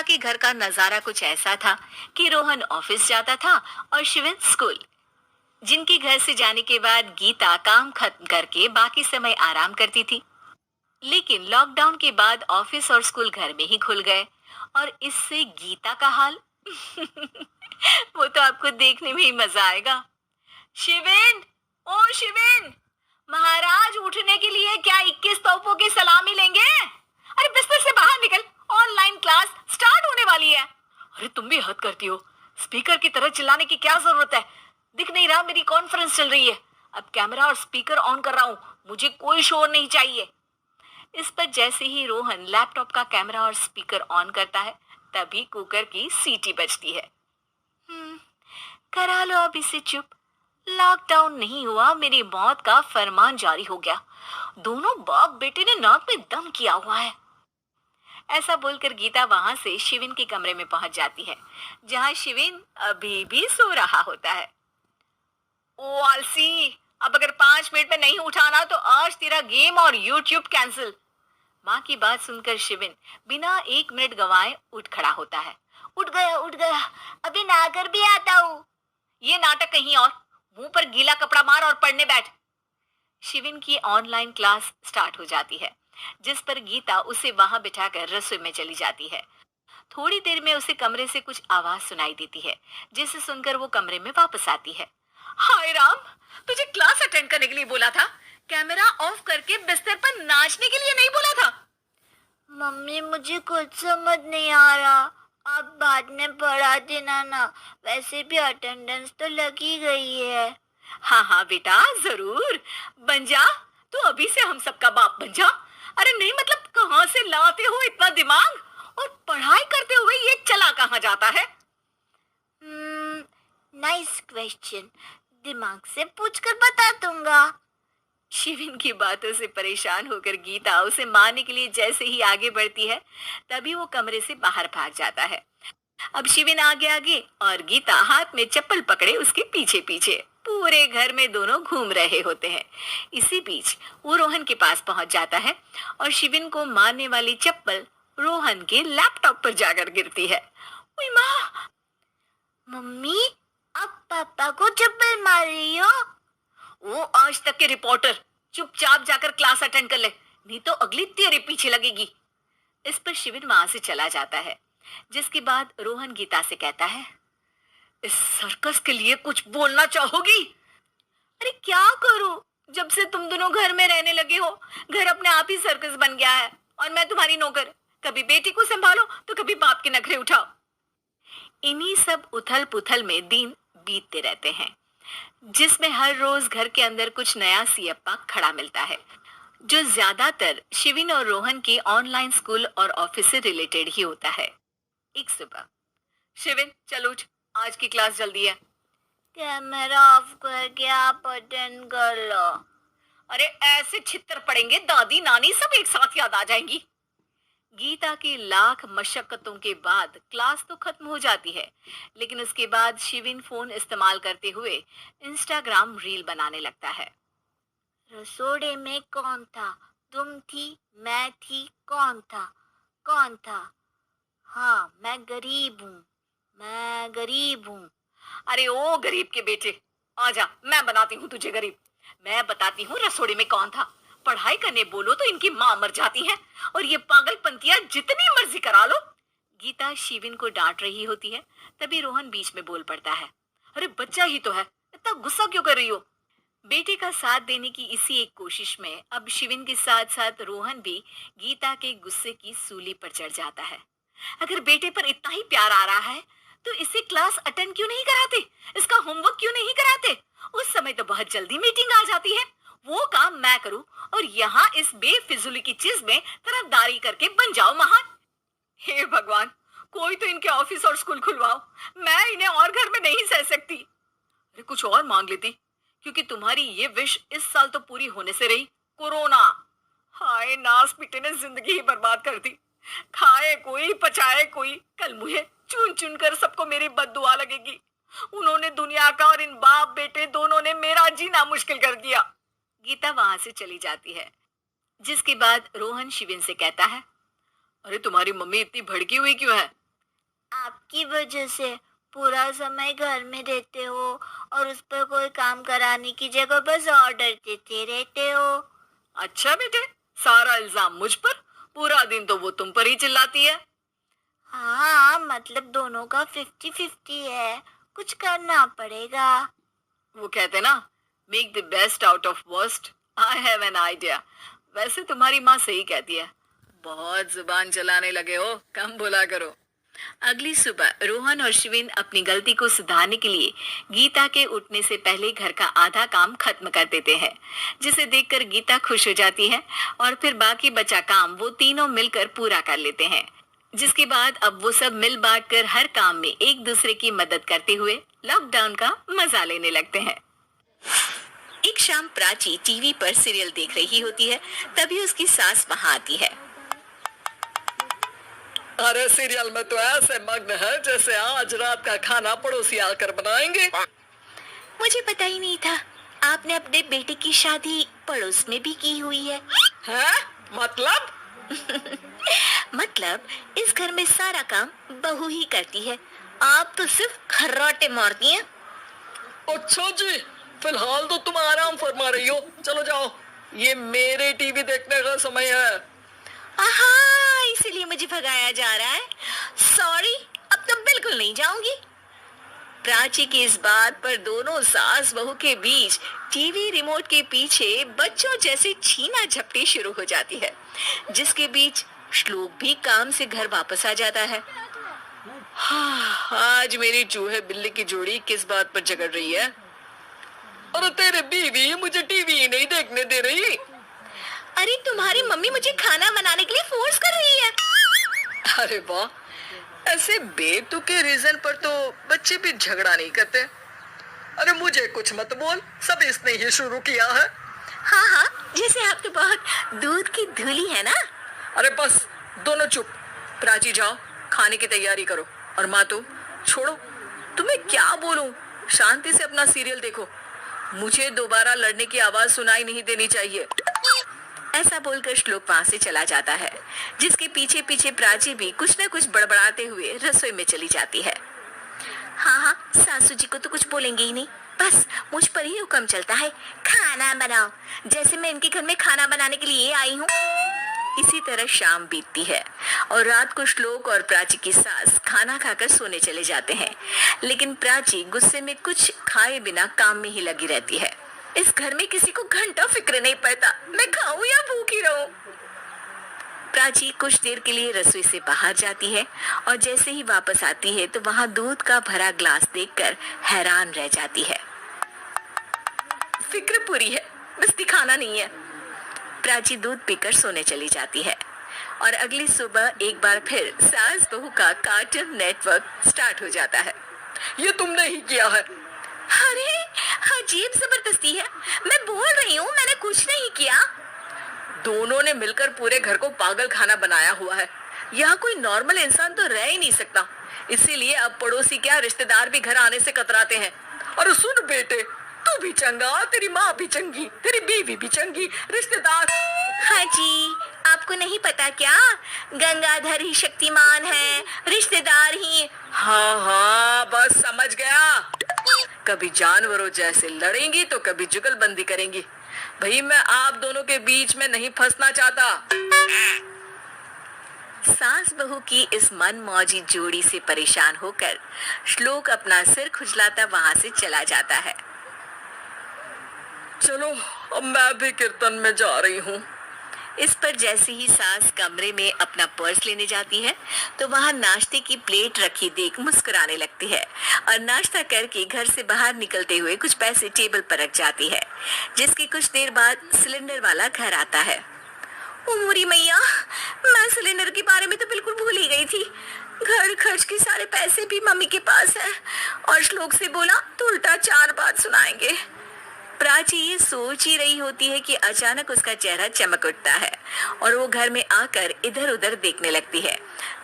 गीता के घर का नजारा कुछ ऐसा था कि रोहन ऑफिस जाता था और शिवन स्कूल। जिनके घर से जाने के बाद गीता काम खत्म करके बाकी समय आराम करती थी। लेकिन लॉकडाउन के बाद ऑफिस और स्कूल घर में ही खुल गए और इससे गीता का हाल वो तो आपको देखने में ही मजा आएगा। शिवेन, ओ शिवेन, महाराज उठने के लिए क्या 21 तोपों की सलामी लेंगे? अरे बिस्तर से बाहर निकल, ऑनलाइन क्लास स्टार्ट होने वाली है। अरे तुम भी हद करती हो, स्पीकर की तरह चिल्लाने की क्या जरूरत है? दिख नहीं रहा मेरी कॉन्फ्रेंस चल रही है। अब कैमरा और स्पीकर ऑन कर रहा हूँ, मुझे कोई शोर नहीं चाहिए। इस पर जैसे ही रोहन लैपटॉप का कैमरा और स्पीकर ऑन करता है, तभी कुकर की सीटी बजती है। करा लो अब इसे चुप। लॉकडाउन नहीं हुआ, मेरी मौत का फरमान जारी हो गया। दोनों बाप बेटे ने नाक में दम किया हुआ है। ऐसा बोलकर गीता वहां से शिविन के कमरे में पहुंच जाती है, जहां शिविन अभी भी सो रहा होता है। ओ आलसी, अब अगर 5 मिनट में नहीं उठाना तो आज तेरा गेम और यूट्यूब कैंसिल। माँ की बात सुनकर शिविन बिना 1 मिनट गंवाए उठ खड़ा होता है। उठ गया, अभी नहाकर भी आता हूँ। ये नाटक कहीं और, मुंह पर गीला कपड़ा मार और पढ़ने बैठ। शिविन की ऑनलाइन क्लास स्टार्ट हो जाती है, जिस पर गीता उसे वहां बिठाकर रसोई में चली जाती है। थोड़ी देर में उसे कमरे से कुछ आवाज सुनाई देती है, जिसे सुनकर वो कमरे में वापस आती है। हाय राम, तुझे क्लास अटेंड करने के लिए बोला था, कैमरा ऑफ करके बिस्तर पर नाचने के लिए नहीं बोला था। मम्मी मुझे कुछ समझ नहीं आ रहा, आप बाद में पढ़ा देना ना, वैसे भी अटेंडेंस तो लगी गई है। हाँ हाँ बेटा, जरूर बन जा। तो अभी से हम सबका बाप बन जा। अरे नहीं मतलब कहाँ से लाते हो इतना दिमाग, और पढ़ाई करते हुए ये चला कहाँ जाता है? नाइस क्वेश्चन, दिमाग से पूछकर बता दूंगा। शिविन की बातों से परेशान होकर गीता उसे मारने के लिए जैसे ही आगे बढ़ती है, तभी वो कमरे से बाहर भाग जाता है। अब शिविन आगे आगे और गीता हाथ में चप्पल पकड़े उसके पीछे पीछे पूरे घर में दोनों घूम रहे होते हैं। इसी बीच वो रोहन के पास पहुंच जाता है और शिविन को मारने वाली चप्पल रोहन के लैपटॉप पर जाकर गिरती है। ओए माँ! मम्मी, आप पापा को चप्पल मार रही हो? वो आज तक के रिपोर्टर, चुपचाप जाकर क्लास अटेंड कर ले, नहीं तो अगली तेरे पीछे लगेगी। इस पर शिविन वहां से चला जाता है, जिसके बाद रोहन गीता से कहता है, इस सर्कस के लिए कुछ बोलना चाहोगी? अरे क्या करूं, जब से तुम दोनों घर में रहने लगे हो, घर अपने आप ही सर्कस बन गया है और मैं तुम्हारी नौकर। कभी बेटी को संभालो तो कभी बाप के नखरे उठाओ। इन्हीं सब उथल पुथल में दिन बीतते रहते हैं, जिसमें हर रोज घर के अंदर कुछ नया सियप्पा खड़ा मिलता है, जो ज्यादातर शिविन और रोहन के ऑनलाइन स्कूल और ऑफिस से रिलेटेड ही होता है। एक सुबह, शिविन चल उठ, आज की क्लास जल्दी है। कैमरा ऑफ करके आप अटेंड कर लो। अरे ऐसे छितर पड़ेंगे, दादी नानी सब एक साथ याद आ जाएंगी। गीता की लाख मशक्कतों के बाद क्लास तो खत्म हो जाती है, लेकिन उसके बाद शिविन फोन इस्तेमाल करते हुए इंस्टाग्राम रील बनाने लगता है। रसोड़े में कौन था? तुम थी, मैं थी, कौन था? कौन था? हाँ, मैं गरीब हूँ, मैं गरीब हूँ। अरे ओ गरीब के बेटे, आजा, मैं बनाती हूँ तुझे गरीब। मैं बताती हूँ रसोड़े में कौन था। पढ़ाई करने बोलो तो इनकी माँ मर जाती है, और ये पागलपंतियां जितनी मर्जी करा लो। गीता शिविन को डांट रही होती है, तभी रोहन बीच में बोल पड़ता है, अरे बच्चा ही तो है, इतना गुस्सा क्यों कर रही हो? बेटे का साथ देने की इसी एक कोशिश में अब शिविन के साथ साथ रोहन भी गीता के गुस्से की सूली पर चढ़ जाता है। अगर बेटे पर इतना ही प्यार आ रहा है तो इसे क्लास अटेंड क्यों नहीं कराते, इसका होमवर्क क्यों नहीं कराते? उस समय तो बहुत जल्दी मीटिंग आ जाती है, वो काम मैं करूं और यहाँ इस बेफिजुली की चीज में तरफदारी करके बन जाओ महान। हे भगवान, कोई तो इनके ऑफिस और स्कूल खुलवाओ, मैं इन्हें और घर में नहीं सह सकती। अरे कुछ और मांग लेती, क्योंकि तुम्हारी ये विश इस साल तो पूरी होने से रही, कोरोना। हाय नास बेटे ने जिंदगी ही बर्बाद कर दी। खाए कोई पचाए कोई, कल मुझे चुन चुन कर सबको मेरी बद्दुआ लगेगी। उन्होंने दुनिया का और इन बाप बेटे दोनों ने मेरा जीना मुश्किल कर दिया। गीता वहां से चली जाती है, जिसके बाद रोहन शिविन से कहता है, अरे तुम्हारी मम्मी इतनी भड़की हुई क्यों है? आपकी वजह से पूरा समय घर में रहते हो और उस पर कोई काम कराने की जगह बस ऑर्डर देते रहते हो। अच्छा बेटे, सारा इल्जाम मुझ पर? पूरा दिन तो वो तुम पर ही चिल्लाती है। हाँ, मतलब दोनों का 50-50 है, कुछ करना पड़ेगा। वो कहते ना, make the best out of worst. I have an idea. वैसे तुम्हारी माँ सही कहती है, बहुत जुबान चलाने लगे हो, कम बोला करो। अगली सुबह रोहन और शिविन अपनी गलती को सुधारने के लिए गीता के उठने से पहले घर का आधा काम खत्म कर देते हैं, जिसे देखकर गीता खुश हो जाती है और फिर बाकी बचा काम वो तीनों मिलकर पूरा कर लेते हैं। जिसके बाद अब वो सब मिल बांट कर हर काम में एक दूसरे की मदद करते हुए लॉकडाउन का मजा लेने लगते हैं। एक शाम प्राची टीवी पर सीरियल देख रही होती है, तभी उसकी सास वहां आती है। अरे सीरियल में तो ऐसे मग्न है जैसे आज रात का खाना पड़ोसी आकर बनाएंगे। मुझे पता ही नहीं था आपने अपने बेटे की शादी पड़ोस में भी की हुई है। हैं? मतलब? मतलब इस घर में सारा काम बहू ही करती है, आप तो सिर्फ खर्राटे मारती हैं। अच्छा जी, फिलहाल तो तुम आराम फरमा रही हो, चलो जाओ, ये मेरे टीवी देखने का समय है। आहा, इसीलिए मुझे भगाया जा रहा है। सॉरी, अब तो बिल्कुल नहीं जाऊंगी। प्राची की इस बात पर दोनों सास बहू के बीच टीवी रिमोट के पीछे बच्चों जैसे छीना झपटी शुरू हो जाती है, जिसके बीच श्लोक भी काम से घर वापस आ जाता है। हाँ, आज मेरी चूहे बिल्ली की जोड़ी किस बात पर झगड़ रही है? अरे तेरे बीवी मुझे टीवी ही नहीं देखने दे रही। अरे तुम्हारी मम्मी मुझे खाना बनाने के लिए फोर्स कर रही है। अरे वाह, ऐसे बेतुके रीजन पर तो बच्चे भी झगड़ा नहीं करते। अरे मुझे कुछ मत बोल, सब इसने ही शुरू किया है। हाँ हाँ, जैसे आप तो बहुत दूध की धूली है ना। अरे बस, दोनों चुप। प्राची जाओ, खाने की तैयारी करो। और माँ तो छोड़ो, तुम्हें क्या बोलूं, शांति से अपना सीरियल देखो, मुझे दोबारा लड़ने की आवाज सुनाई नहीं देनी चाहिए। ऐसा बोलकर श्लोक वहां से चला जाता है, जिसके पीछे पीछे प्राची भी कुछ न कुछ बड़बड़ाते हुए रसोई में चली जाती है। हाँ हाँ, सासू जी को तो कुछ बोलेंगे ही नहीं, बस मुझ पर ही हुक्म चलता है, खाना बनाओ, जैसे मैं इनके घर में खाना बनाने के लिए आई हूँ। इसी तरह शाम बीतती है और रात को श्लोक और प्राची की सास खाना खाकर सोने चले जाते हैं, लेकिन प्राची गुस्से में कुछ खाए बिना काम में ही लगी रहती है। इस घर में किसी को घंटा फिक्र नहीं पड़ता, मैं खाऊं या भूखी रहूं। प्राची कुछ देर के लिए रसोई से बाहर जाती है और जैसे ही वापस आती है तो वहां दूध का भरा ग्लास देखकर हैरान रह जाती है। फिक्र पूरी है, बस दिखाना नहीं है। प्राची दूध पीकर सोने चली जाती है और अगली सुबह एक बार फिर सास बहू का कार्टून नेटवर्क स्टार्ट हो जाता है। ये तुमने ही किया है। अरे अजीब जबरदस्ती है, मैं बोल रही हूँ मैंने कुछ नहीं किया। दोनों ने मिलकर पूरे घर को पागल खाना बनाया हुआ है। यहाँ कोई नॉर्मल इंसान तो रह ही नहीं सकता, इसीलिए अब पड़ोसी क्या रिश्तेदार भी घर आने से कतराते हैं। और सुन बेटे, तू भी चंगा, तेरी माँ भी चंगी, तेरी बीवी भी चंगी, रिश्तेदार। हाँ जी, आपको नहीं पता क्या, गंगाधर ही शक्तिमान है, रिश्तेदार ही। हाँ हाँ, बस समझ गया। कभी जानवरों जैसे लड़ेंगी तो कभी जुगलबंदी करेंगी। भाई मैं आप दोनों के बीच में नहीं फंसना चाहता। सास बहू की इस मनमौजी जोड़ी से परेशान होकर श्लोक अपना सिर खुजलाता वहां से चला जाता है। चलो अब मैं भी कीर्तन में जा रही हूँ। इस पर जैसे ही सास कमरे में अपना पर्स लेने जाती है तो वहां नाश्ते की प्लेट रखी देख मुस्कुराने लगती है और नाश्ता करके घर से बाहर निकलते हुए कुछ पैसे टेबल पर रख जाती है, जिसके कुछ देर बाद सिलेंडर वाला घर आता है। ओ मोरी मैया, मैं सिलेंडर के बारे में तो बिल्कुल भूल ही गई थी। घर खर्च के सारे पैसे भी मम्मी के पास है और श्लोक से बोला तो उल्टा 4 बात सुनाएंगे। प्राची ये सोच ही रही होती है कि अचानक उसका चेहरा चमक उठता है और वो घर में आकर इधर उधर देखने लगती है।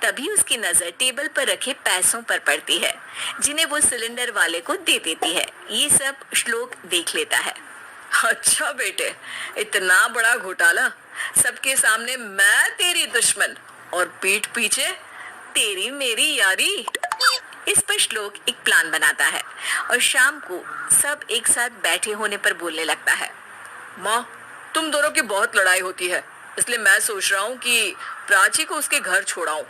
तभी उसकी नजर टेबल पर रखे पैसों पर पड़ती है, जिन्हें वो सिलेंडर वाले को दे देती है। ये सब श्लोक देख लेता है। अच्छा बेटे, इतना बड़ा घोटाला, सबके सामने मैं तेरी दुश्मन और पीठ पीछे तेरी मेरी यारी। इस पर श्लोक एक प्लान बनाता है और शाम को सब एक साथ बैठे होने पर बोलने लगता है। माँ, तुम दोनों की बहुत लड़ाई होती है, इसलिए मैं सोच रहा हूँ कि प्राची को उसके घर छोड़ाऊं।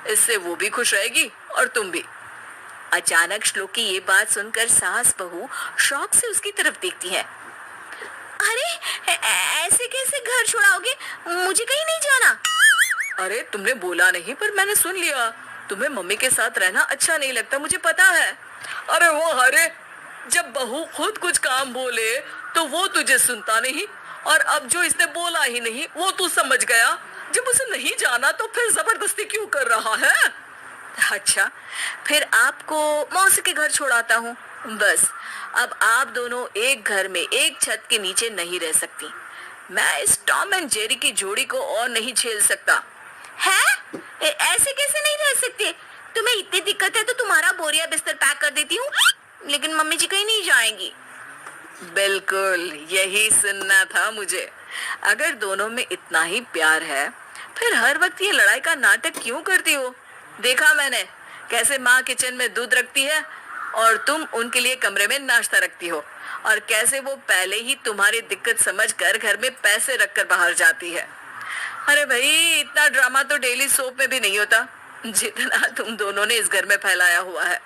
इससे वो भी खुश रहेगी और तुम भी। अचानक श्लोक की ये बात सुनकर सास बहू शौक से उसकी तरफ देखती है। अरे ऐसे कैसे घर छोड़ाओगे? मुझे कहीं नहीं जाना। अरे तुमने बोला नहीं, पर मैंने सुन लिया। तुम्हें मम्मी के साथ रहना अच्छा नहीं लगता, मुझे पता है। अरे वो अरे, जब बहू खुद कुछ काम बोले तो वो तुझे सुनता नहीं, और अब जो इसने बोला ही नहीं वो तू समझ गया। जब उसे नहीं जाना तो फिर जबरदस्ती क्यों कर रहा है? अच्छा, फिर आपको मौसी के घर छोड़ाता हूँ। बस अब आप दोनों एक घर में एक छत के नीचे नहीं रह सकती। मैं इस टॉम एंड जेरी की जोड़ी को और नहीं झेल सकता। है? ऐसे कैसे नहीं रह सकते? तुम्हें इतनी दिक्कत है तो तुम्हारा बोरिया बिस्तर पैक कर देती हूँ, लेकिन मम्मी जी कहीं नहीं जाएंगी। बिल्कुल यही सुनना था मुझे। अगर दोनों में इतना ही प्यार है, फिर हर वक्त ये लड़ाई का नाटक क्यों करती हो? देखा मैंने कैसे माँ किचन में दूध रखती है और तुम उनके लिए कमरे में नाश्ता रखती हो, और कैसे वो पहले ही तुम्हारी दिक्कत समझकर घर में पैसे रखकर बाहर जाती है। अरे भाई, इतना ड्रामा तो डेली सोप में भी नहीं होता जितना तुम दोनों ने इस घर में फैलाया हुआ है।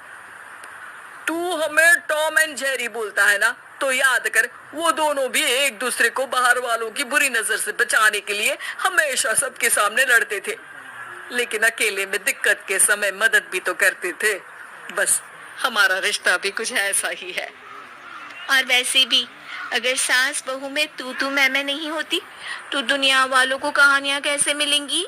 तू हमें टॉम एंड जेरी बोलता है ना, तो याद कर वो दोनों भी एक दूसरे को बाहर वालों की बुरी नजर से बचाने के लिए हमेशा सबके सामने लड़ते थे, लेकिन अकेले में दिक्कत के समय मदद भी तो करते थे। बस हमारा रिश्ता भी कुछ ऐसा ही है। और वैसे भी अगर सास बहू में तू मैं नहीं होती तो दुनिया वालों को कहानियां कैसे मिलेंगी?